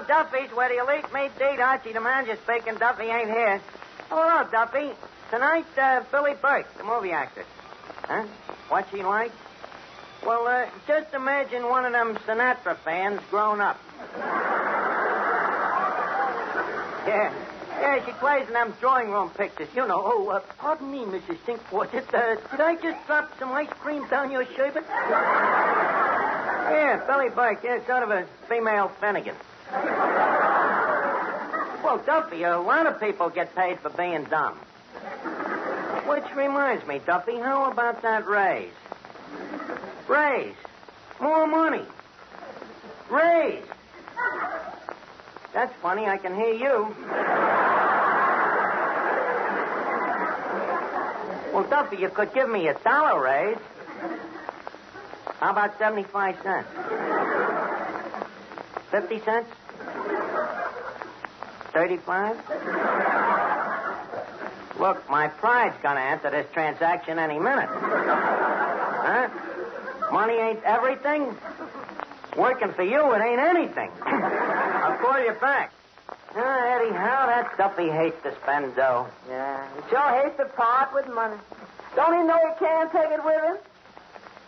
Duffy's, where the elite meet date. Archie, the manager, speaking. Duffy ain't here. Hello, Duffy. Tonight, Billie Burke, the movie actress. Huh? What's she like? Well, just imagine one of them Sinatra fans grown up. Yeah, she plays in them drawing room pictures. You know. Oh, pardon me, Mrs. Sinkford. Did I just drop some ice cream down your sherbet? Yeah, Billie Burke. Yeah, sort of a female Finnigan. Well, Duffy, a lot of people get paid for being dumb. Which reminds me, Duffy, how about that raise? Raise. More money. Raise. That's funny. I can hear you. Well, Duffy, you could give me $1 raise. How about 75 cents? 50 cents? 35? Look, my pride's gonna enter this transaction any minute. Huh? Money ain't everything? Working for you, it ain't anything. I'll call you back. Eddie, how that Duffy hates to spend dough. Yeah, he sure hates to part with money. Don't he know he can't take it with him?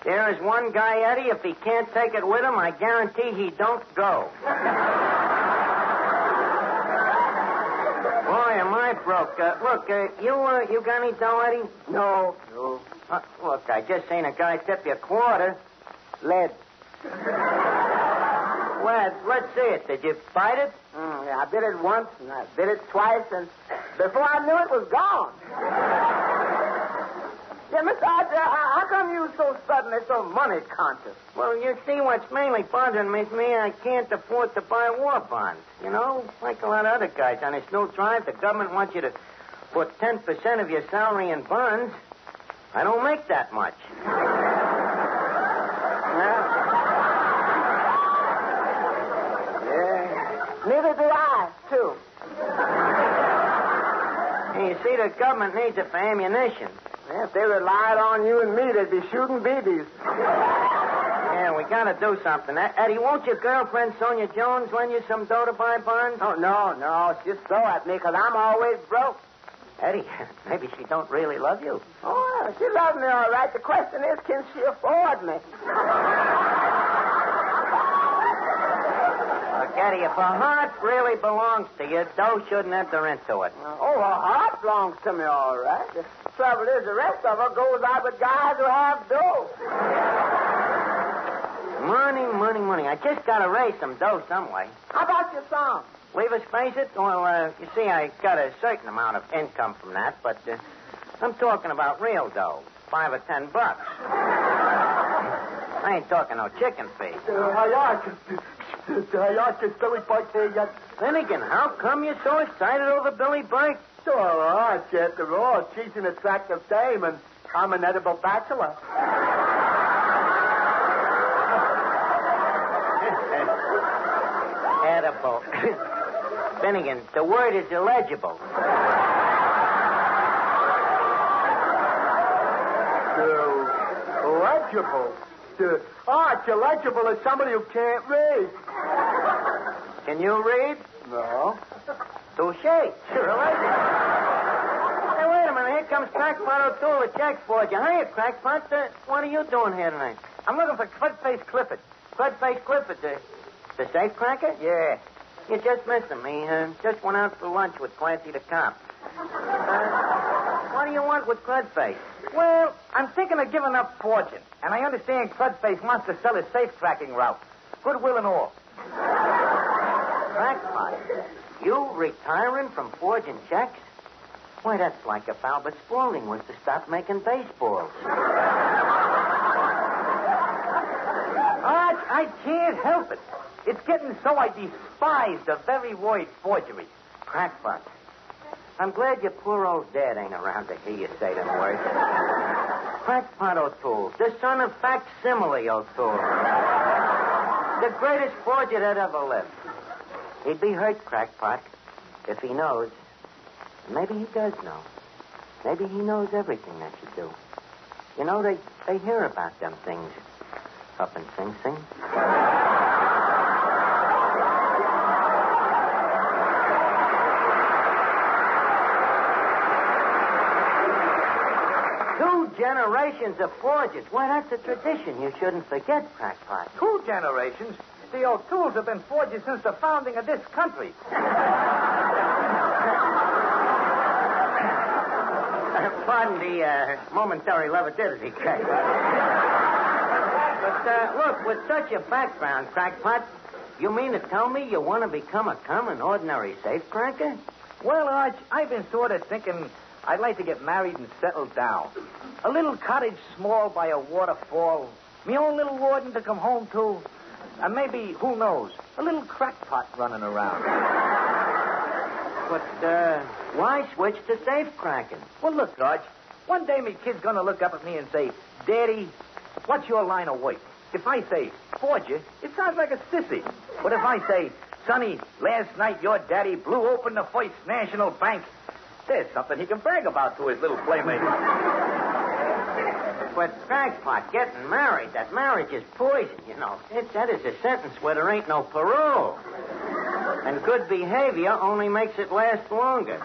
There is one guy, Eddie, if he can't take it with him, I guarantee he don't go. Boy, am I broke. Look, you got any dough, Eddie? No. Look, I just seen a guy tip you a quarter. Lead. Well, let's see it. Did you bite it? Yeah, I bit it once, and I bit it twice, and before I knew it was gone. Yeah, Mr. Archie, how come you so suddenly so money conscious? Well, you see, what's mainly bothering me is I can't afford to buy war bonds. You know, like a lot of other guys on this new drive, the government wants you to put 10% of your salary in bonds. I don't make that much. Neither do I, too. Hey, you see, the government needs it for ammunition. Yeah, if they relied on you and me, they'd be shooting BBs. Yeah, we gotta do something. Eddie, won't your girlfriend, Sonia Jones, lend you some dough to buy bonds? Oh, no. She just throw at me because I'm always broke. Eddie, maybe she don't really love you. Oh, she loves me all right. The question is, can she afford me? Eddie, if her heart really belongs to you, dough shouldn't enter into it. Oh, her heart belongs to me, all right. The trouble is, the rest of her goes out with guys who have dough. Money. I just got to raise some dough some way. How about your song? Leave us face it? Well, you see, I got a certain amount of income from that, but I'm talking about real dough. $5 or $10. I ain't talking no chicken feed. Finnigan, how come you're so excited over Billie Burke? Sure, Archie, after all, she's an attractive dame, and I'm an edible bachelor. Edible. Finnigan, the word is illegible. Legible? Archie, legible is somebody who can't read. Can you read? No. Touche. Sure, illegible. Hey, wait a minute. Here comes Crackpot O'Toole with Jack Ford. Hiya, Crackpot. What are you doing here tonight? I'm looking for Crudface Clifford. Crudface Clifford, the safe cracker? Yeah. You just missed him. He just went out for lunch with Clancy the cop. What do you want with Crudface? Well, I'm thinking of giving up fortune, and I understand Crudface wants to sell his safe cracking route. Goodwill and all. Crackpot? You retiring from forging checks? Why, that's like if Albert Spaulding was to stop making baseballs. Arch, I can't help it. It's getting so I despise the very word forgery. Crackpot. I'm glad your poor old dad ain't around to hear you say them words. Crackpot O'Toole, the son of Facsimile O'Toole. The greatest forger that ever lived. He'd be hurt, Crackpot, if he knows. Maybe he does know. Maybe he knows everything that you do. You know, they hear about them things up in Sing Sing. generations of forgers. Why, that's a tradition you shouldn't forget, Crackpot. 2 generations? The O'Tooles have been forgers since the founding of this country. Pardon the momentary levity, Crackpot. But, look, with such a background, Crackpot, you mean to tell me you want to become a common, ordinary safecracker? Well, Arch, I've been sort of thinking I'd like to get married and settle down. A little cottage small by a waterfall. Me own little warden to come home to. And maybe, who knows, a little crackpot running around. But, why switch to safecracking? Well, look, Arch, one day me kid's going to look up at me and say, Daddy, what's your line of work? If I say, forger, it sounds like a sissy. But if I say, Sonny, last night your daddy blew open the First National Bank, there's something he can brag about to his little playmate. But, Crackpot, getting married, that marriage is poison, you know. That is a sentence where there ain't no parole. And good behavior only makes it last longer.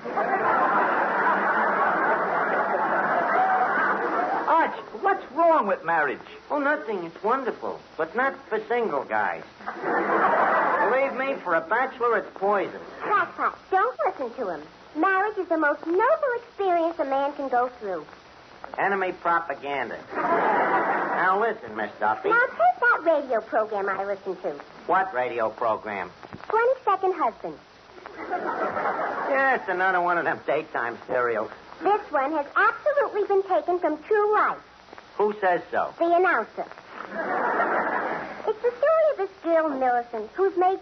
Arch, what's wrong with marriage? Oh, nothing. It's wonderful. But not for single guys. Believe me, for a bachelor, it's poison. Crackpot, don't listen to him. Marriage is the most noble experience a man can go through. Enemy propaganda. Now listen, Miss Duffy. Now take that radio program I listened to. What radio program? 22nd Husband. Yeah, it's another one of them daytime serials. This one has absolutely been taken from true life. Who says so? The announcer. It's the story of this girl, Millicent, who's made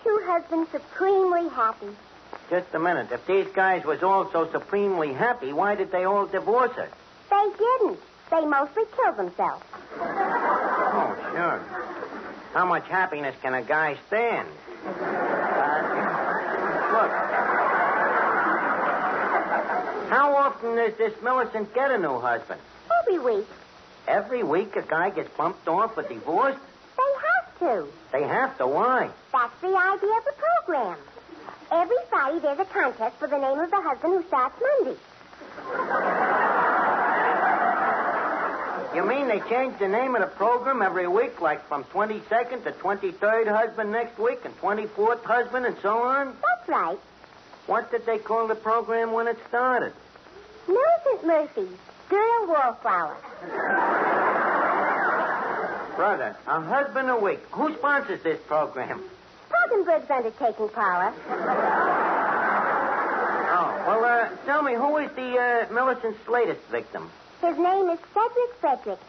22 husbands supremely happy. Just a minute. If these guys was all so supremely happy, why did they all divorce her? They didn't. They mostly killed themselves. Oh, sure. How much happiness can a guy stand? Look. How often does this Millicent get a new husband? Every week. Every week a guy gets bumped off or divorced? They have to. They have to. Why? That's the idea of the program. Every Friday there's a contest for the name of the husband who starts Monday. You mean they change the name of the program every week, like from 22nd to 23rd husband next week and 24th husband and so on? That's right. What did they call the program when it started? Millicent Murphy, Girl Wallflower. Brother, a husband a week. Who sponsors this program? Rosenberg's undertaking, Paula. Oh, well, tell me, who is the Millicent's latest victim? His name is Cedric Frederick.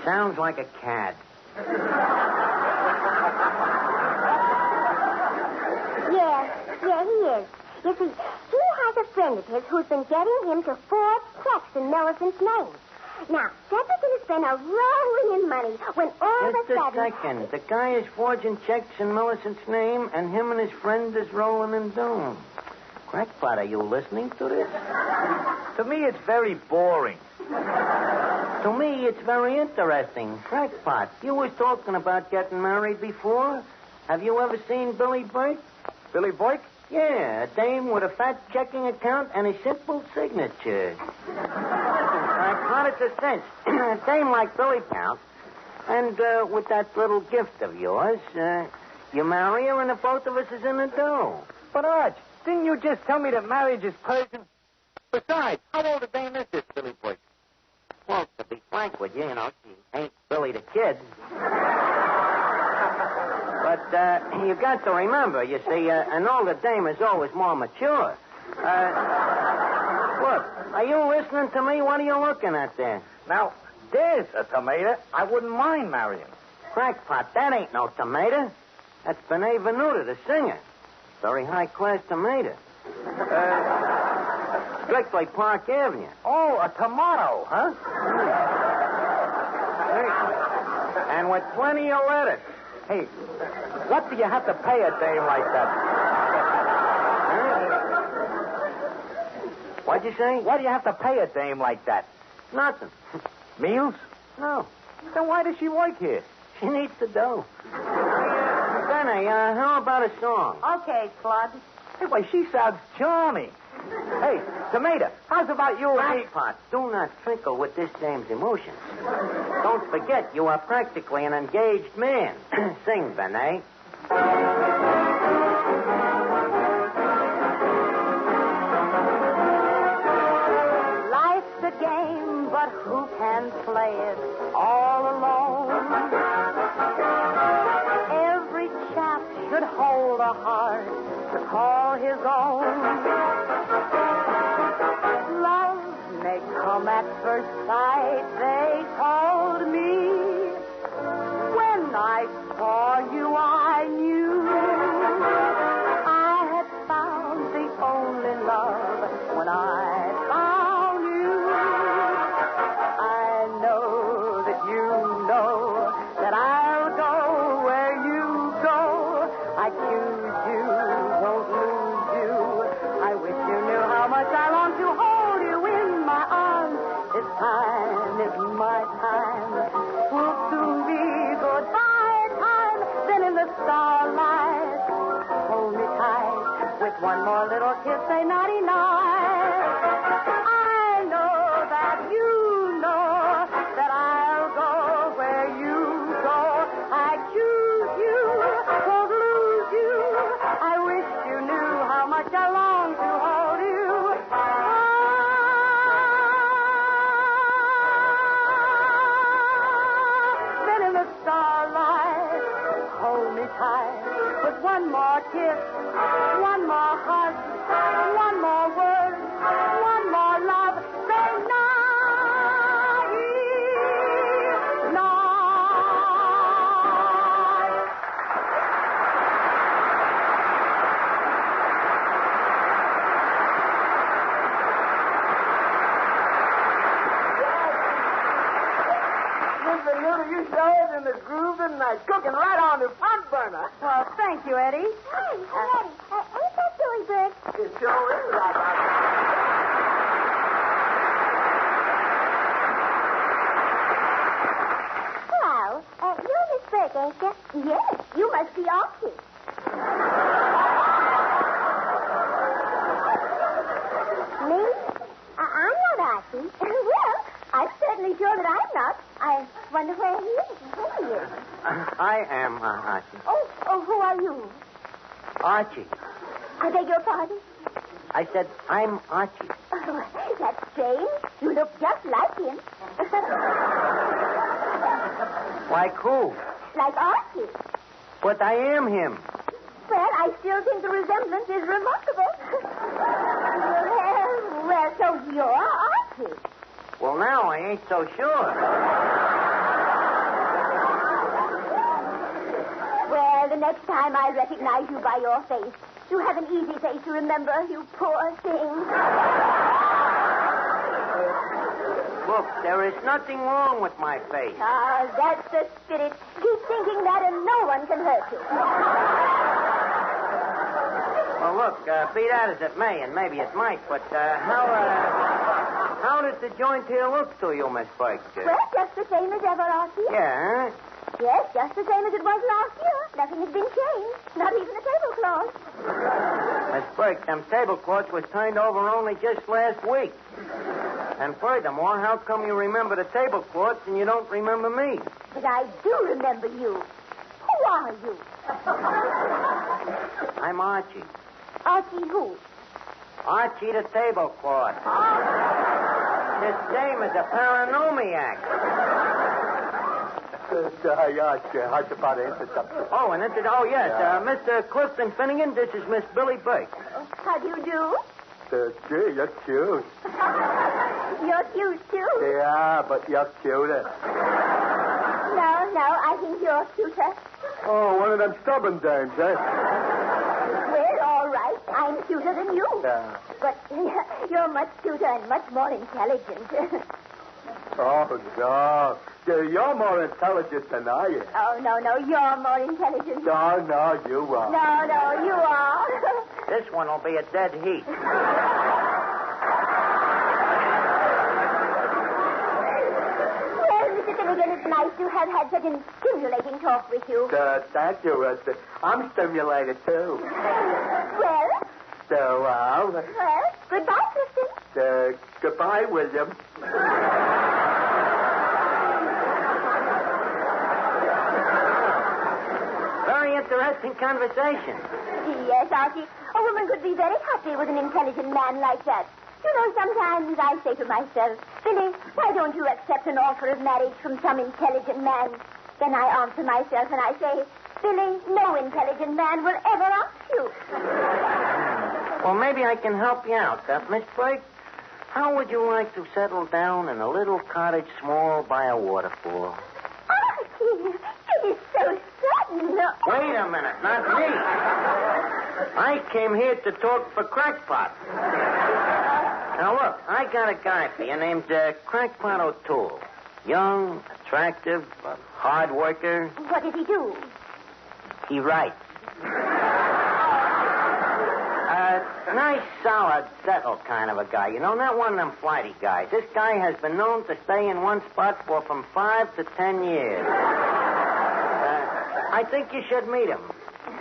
Sounds like a cad. Yeah, he is. You see, he has a friend of his who's been getting him to forge checks in Millicent's name. Now, Cedric's going to spend a rolling in money when all of a Just a sudden... second. The guy is forging checks in Millicent's name, and him and his friend is rolling in dough. Crackpot, are you listening to this? To me, it's very boring. To me, it's very interesting. Crackpot, you was talking about getting married before. Have you ever seen Billie Burke? Billie Burke? Yeah, a dame with a fat checking account and a simple signature. Crackpot, it's a cinch. A dame like Billie counts. And with that little gift of yours, you marry her and the both of us is in the dough. But, Arch, didn't you just tell me that marriage is Persian? Besides, how old a dame is this Billie Burke? Well, to be frank with you, she ain't Billie the Kid. But you got to remember, you see, an older dame is always more mature. Look, are you listening to me? What are you looking at there? Now, there's a tomato I wouldn't mind marrying. Crackpot, that ain't no tomato. That's Benet Venuta, the singer. Very high-class tomato. Strictly Park Avenue. Oh, a tomato, huh? And with plenty of lettuce. Hey, what do you have to pay a dame like that? What'd you say? What do you have to pay a dame like that? Nothing. Meals? No. Then why does she work here? She needs the dough. Benny, how about a song? Okay, Claude. Hey, why, she sounds charming. Hey, Tomato, how's about you and me? Crackpot, do not twinkle with this dame's emotions. Don't forget, you are practically an engaged man. Sing, Benet. Life's a game, but who can play it all alone? Every chap should hold a heart to call his own. Love may come at first sight, they told me. When I saw you, I knew I had found the only love. When I found you, I know that you know that I'll go where you go. I choose you, won't lose you. I wish you knew how much I long to hold you in my arms. This time is my time. Will soon be goodbye time. Then in the starlight, hold me tight. With one more little kiss, say naughty night. I know that you know that I'll go where you go. I choose you, won't lose you. I wish you knew how much I long to hold you. Then in the starlight, hold me tight. With one more kiss, one more hug, one more word, one more love. Say night, night. Mr. Noodle, you showed in the groove tonight. Cooking right on the front burner. Well, thank you, Eddie. Hey, Eddie, ain't that silly, Burke? It sure is right on. Well, you're Miss Burke, ain't you? Yes, you must be Archie. Me? I'm not Archie. Well, I'm certainly sure that I'm not. I wonder where he is. Who he is. I am Archie. Oh, who are you? Archie. I beg your pardon? I said, I'm Archie. Oh, that's strange. You look just like him. Like who? Like Archie. But I am him. Well, I still think the resemblance is remarkable. well, so you're Archie. Well, now I ain't so sure. Well, the next time I recognize you by your face, you have an easy face to remember, you poor thing. Look, there is nothing wrong with my face. Ah, that's the spirit. Keep thinking that and no one can hurt you. Well, look, be that as it may, and maybe it might, but how does the joint here look to you, Miss Burke? Well, just the same as ever, Archie. Yeah, huh? Yes, just the same as it was last year. Nothing has been changed. Not even the tablecloth. Miss Burke, them tablecloths was turned over only just last week. And furthermore, how come you remember the tablecloths and you don't remember me? But I do remember you. Who are you? I'm Archie. Archie who? Archie the tablecloth. This dame is a paranomiac. Oh, and yes, Mr. Clifton Finnigan, this is Miss Billie Burke. How do you do? Gee, you're cute. You're cute, too. Yeah, but you're cuter. No, I think you're cuter. Oh, one of them stubborn dames, eh? Well, all right. I'm cuter than you. Yeah. But you're much cuter and much more intelligent. Oh, no. You're more intelligent than I am. Oh, no, you're more intelligent. No, you are. No, you are. This one will be a dead heat. Well, Mr. Finnigan, it's nice to have had such a stimulating talk with you. Thank you, Rusty. I'm stimulated, too. Well? So, Well, goodbye, Clifton. Goodbye, William. Very interesting conversation. Yes, Archie. A woman could be very happy with an intelligent man like that. You know, sometimes I say to myself, Billie, why don't you accept an offer of marriage from some intelligent man? Then I answer myself and I say, Billie, no intelligent man will ever ask you. Well, maybe I can help you out, Miss Burke. How would you like to settle down in a little cottage small by a waterfall? Archie, it is so sudden. Wait a minute, not me. I came here to talk for Crackpot. Now, look, I got a guy for you named Crackpot O'Toole. Young, attractive, a hard worker. What does he do? He writes. Nice, solid, settled kind of a guy. You know, not one of them flighty guys. This guy has been known to stay in one spot for from 5 to 10 years. I think you should meet him.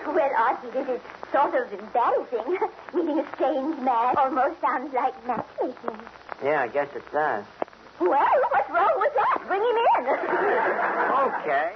Well, Archie, this is sort of embarrassing. Meeting a strange man almost sounds like matchmaking. Yeah, I guess it does. Well, what's wrong with that? Bring him in. Okay.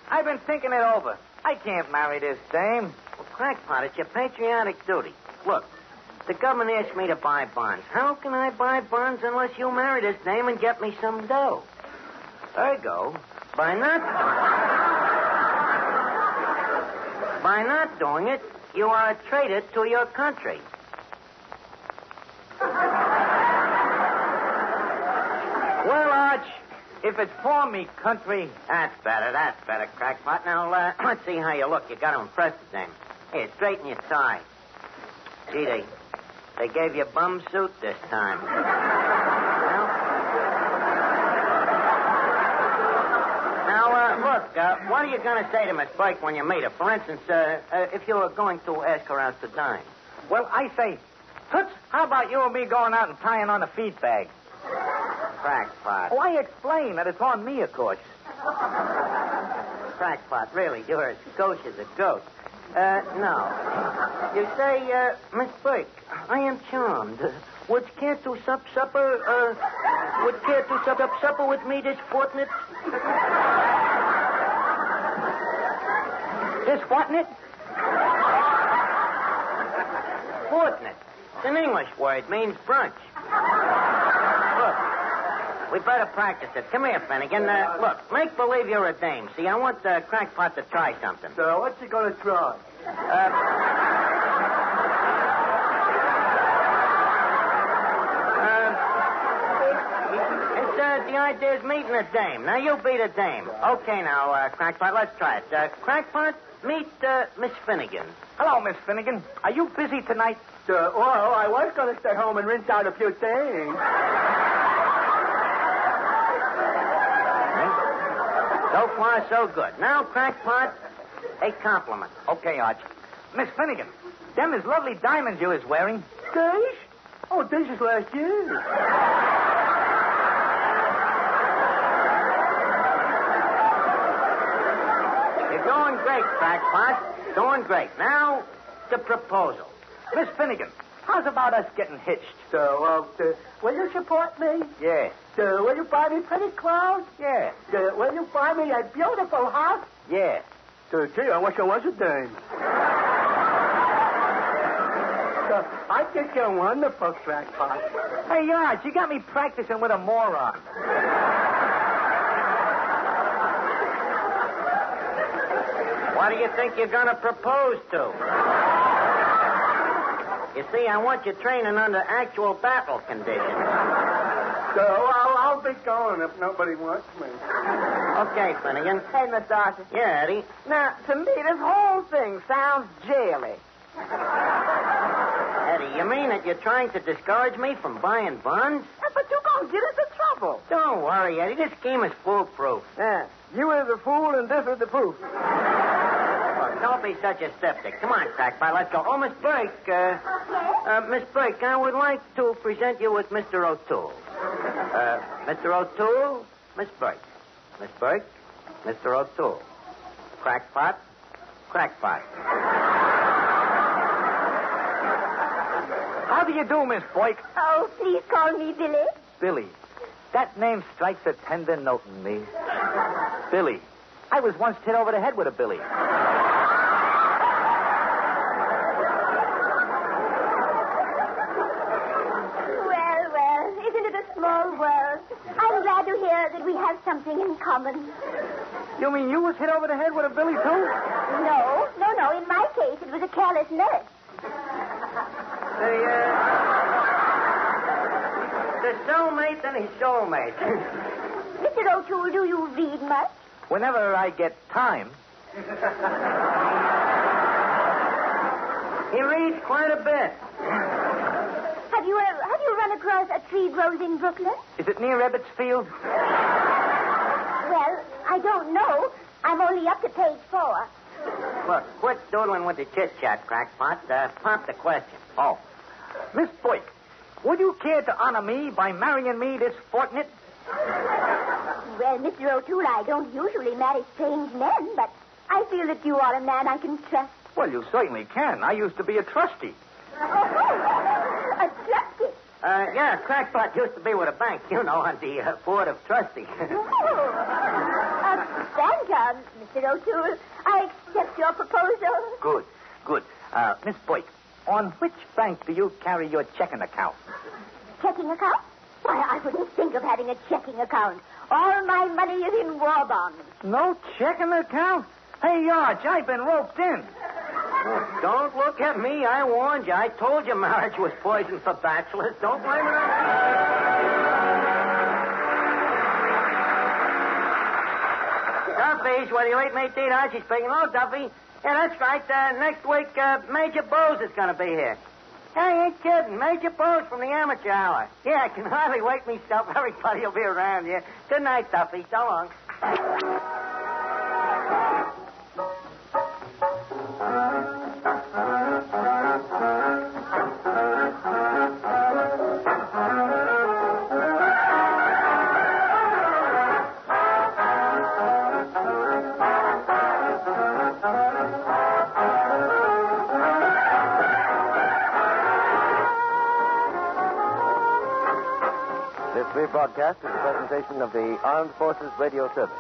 I've been thinking it over. I can't marry this dame. Well, Crackpot, it's your patriotic duty. Look, the government asked me to buy bonds. How can I buy bonds unless you marry this dame and get me some dough? Ergo, by not doing it, you are a traitor to your country. Well, Arch, if it's for me country... That's better, Crackpot. Now, let's see how you look. You got to impress the dame. Here, straighten your tie. Gee, they gave you a bum suit this time. Now, look, what are you going to say to Miss Burke when you meet her? For instance, if you were going to ask her out to dine. Well, I say, Toots, how about you and me going out and tying on a feed bag? Crackpot. Oh, I explain that it's on me, of course. Crackpot, really, you're as gauche as a goat. No. You say, Miss Burke, I am charmed. Would you care to supper with me this fortnight? This fortnight? Fortnight. It's an English word. Means brunch. Look, we better practice it. Come here, Finnigan. Look, make believe you're a dame. See, I want Crackpot to try something. So what's he going to try? The idea is meeting a dame. Now, you be the dame. Okay, now, Crackpot, let's try it. Crackpot, meet Miss Finnigan. Hello, Miss Finnigan. Are you busy tonight? Well, I was going to stay home and rinse out a few things. So far, so good. Now, Crackpot, a compliment. Okay, Arch. Miss Finnigan, them is lovely diamonds you is wearing. These? Oh, this is last year. Doing great, Crackpot. Doing great. Now, the proposal. Miss Finnigan, how's about us getting hitched? So, will you support me? Yeah. Will you buy me pretty clothes? Yeah. Will you buy me a beautiful house? Yeah. Gee, I wish I was a dame. I think you're wonderful, crackpot. Hey, Arch, you got me practicing with a moron. What do you think you're going to propose to? You see, I want you training under actual battle conditions. I'll be going if nobody wants me. Okay, Finnigan. Hey, Mr. Archie. Yeah, Eddie. Now, to me, this whole thing sounds jaily. Eddie, you mean that you're trying to discourage me from buying buns? But you gonna get us in trouble. Don't worry, Eddie. This scheme is foolproof. Yeah. You is the fool and this is the proof. Look, don't be such a skeptic. Come on, Crackpot, let's go. Oh, Miss Burke. Miss Burke, I would like to present you with Mr. O'Toole. Mr. O'Toole, Miss Burke. Miss Burke, Mr. O'Toole. Crackpot, Crackpot. How do you do, Miss Boyk? Oh, please call me Billie. Billie. That name strikes a tender note in me. Billie. I was once hit over the head with a Billie. Well, isn't it a small world? I'm glad to hear that we have something in common. You mean you was hit over the head with a Billie, too? No. In my case, it was a careless nurse. The cellmate and his soulmate. Mr. O'Toole, do you read much? Whenever I get time. He reads quite a bit. Have you run across A Tree Grows in Brooklyn? Is it near Ebbets Field? Well, I don't know. I'm only up to page 4. Look, quit doodling with the chit-chat, Crackpot. Pop the question. Oh. Miss Boyk, would you care to honor me by marrying me this fortnight? Well, Mr. O'Toole, I don't usually marry strange men, but I feel that you are a man I can trust. Well, you certainly can. I used to be a trustee. A trustee? Yeah, Crackpot used to be with a bank, on the board of trustees. A bank, Mr. O'Toole. I accept your proposal. Good. Miss Boyk, on which bank do you carry your checking account? Checking account? Why, I wouldn't think of having a checking account. All my money is in war bonds. No checking account? Hey, Arch, I've been roped in. Don't look at me. I warned you. I told you marriage was poison for bachelors. Don't blame it on me. Duffy's, whether you late mate date, Archie speaking. Oh, Duffy. Yeah, that's right. Next week, Major Bose is going to be here. I ain't kidding. Major Bose from the Amateur Hour. Yeah, I can hardly wait myself. Everybody will be around here. Good night, Duffy. So long. This rebroadcast is a presentation of the Armed Forces Radio Service.